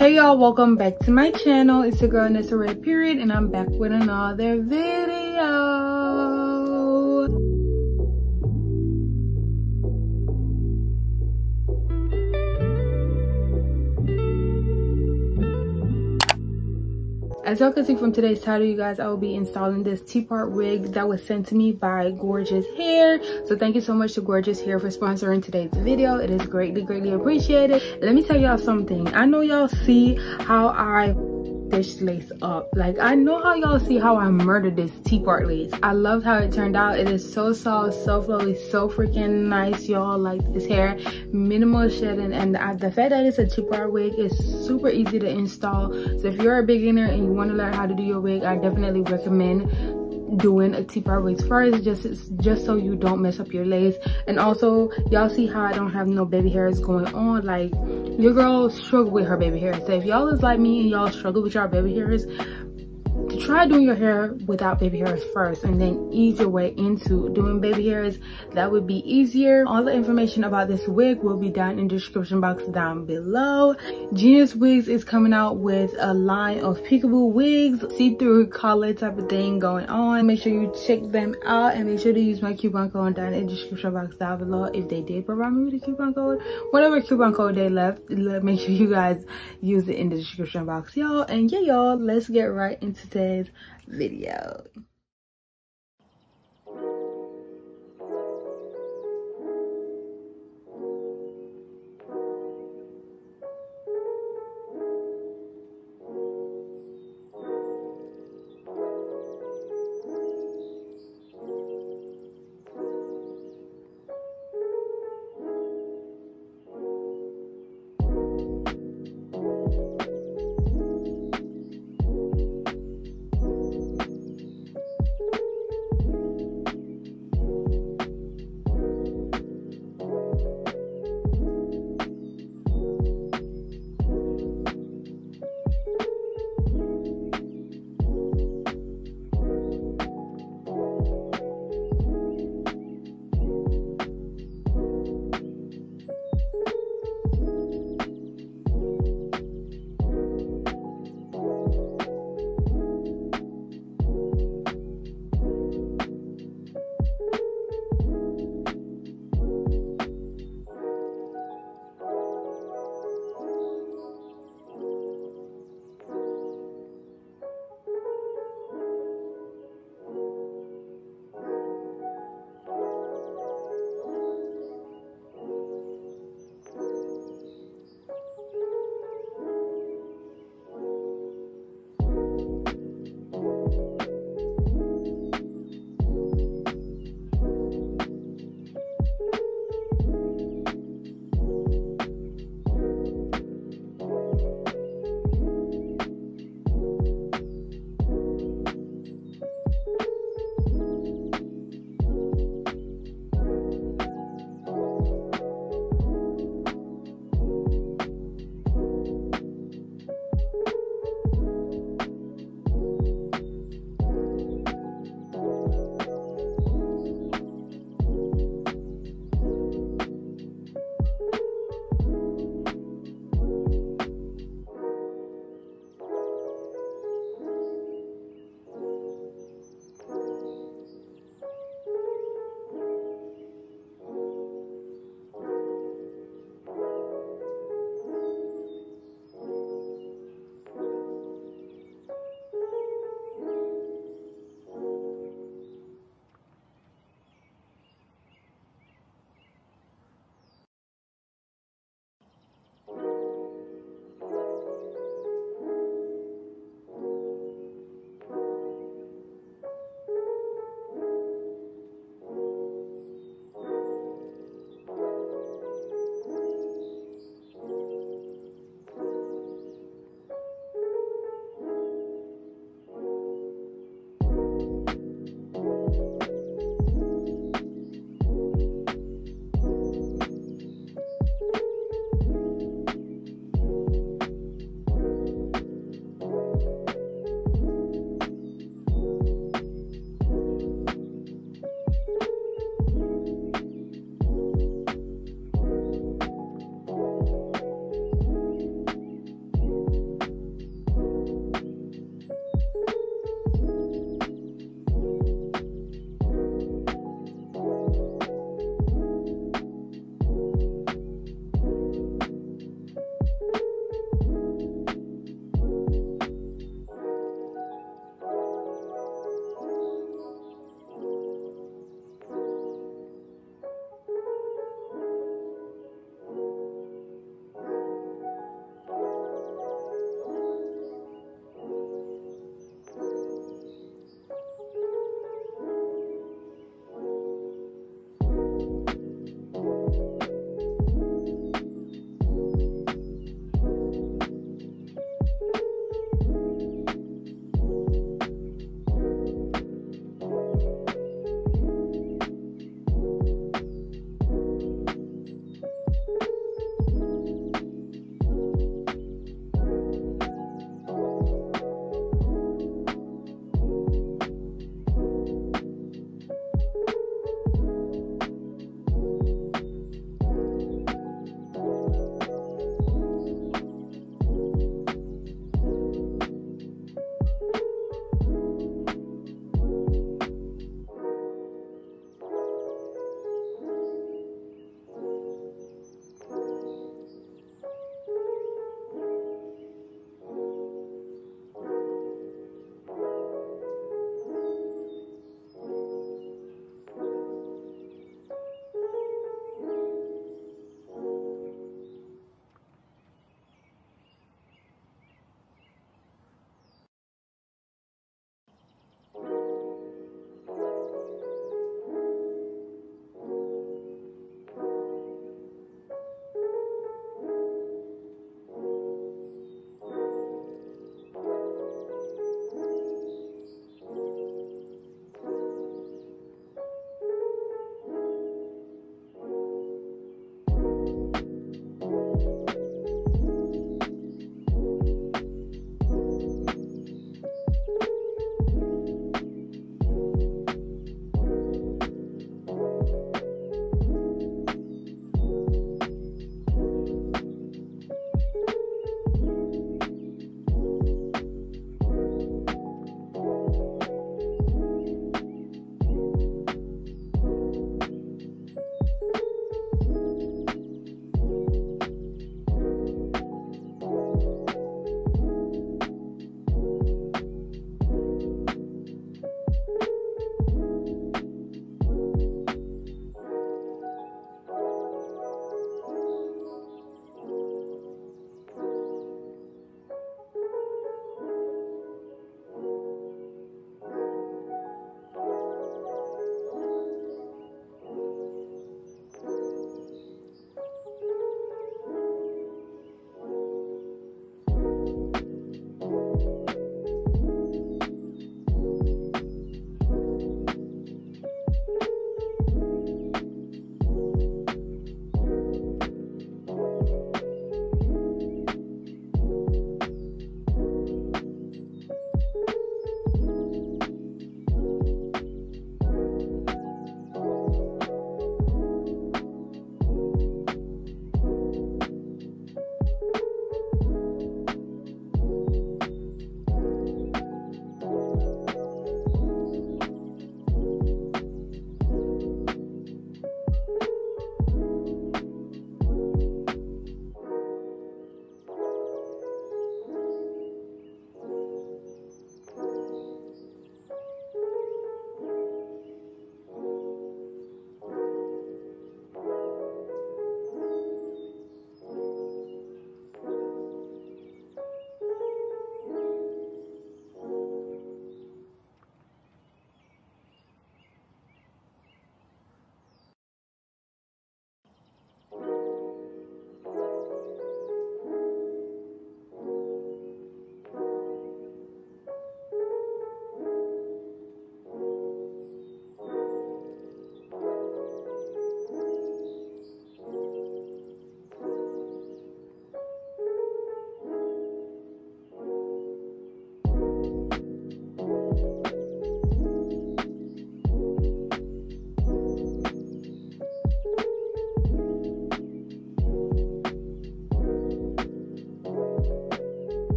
Hey y'all, welcome back to my channel. It's your girl Nessa Red Period, and I'm back with another video. As y'all can see from today's title, you guys, I will be installing this T-part wig that was sent to me by Gorgius Hair. So thank you so much to Gorgius Hair for sponsoring today's video. It is greatly appreciated. Let me tell y'all something. I know y'all see how I this lace up. Like, I know how y'all see how I murdered this T-part lace. I loved how it turned out. It is so soft, so flowy, so freaking nice, y'all. Like, this hair, minimal shedding, and the fact that it's a T-part wig is super easy to install. So if you're a beginner and you want to learn how to do your wig, I definitely recommend doing a T-part wigs first, just so you don't mess up your lace. And also, y'all see how I don't have no baby hairs going on. Like, your girl struggle with her baby hair. So if y'all is like me and y'all struggle with your baby hairs, try doing your hair without baby hairs first and then ease your way into doing baby hairs. That would be easier. All the information about this wig will be down in the description box down below. Genius Wigs is coming out with a line of peekaboo wigs, see-through color type of thing going on. Make sure you check them out and make sure to use my coupon code down in the description box down below. If they did provide me with a coupon code, whatever coupon code they left, make sure you guys use it in the description box, y'all. And yeah, y'all, let's get right into today's video.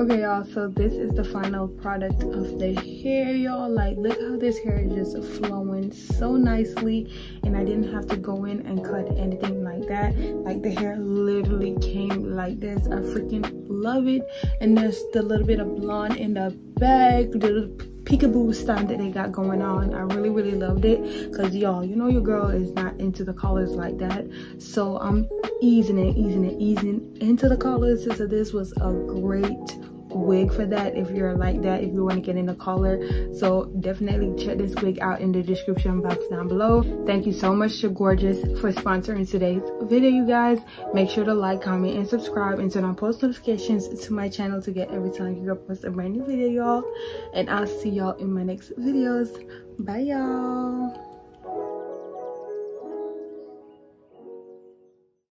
Okay, y'all, so this is the final product of the hair, y'all. Like, look how this hair is just flowing so nicely, and I didn't have to go in and cut anything like that. Like, the hair literally came like this. I freaking love it. And there's the little bit of blonde in the back, the peekaboo style that they got going on. I really loved it, because y'all, you know your girl is not into the colors like that, so I'm easing into the colors. So this was a great wig for that, if you're like that, if you want to get in the color. So definitely check this wig out in the description box down below. Thank you so much to Gorgius for sponsoring today's video, you guys. Make sure to like, comment, and subscribe, and turn on post notifications to my channel to get every time you post a brand new video, y'all. And I'll see y'all in my next videos. Bye, y'all.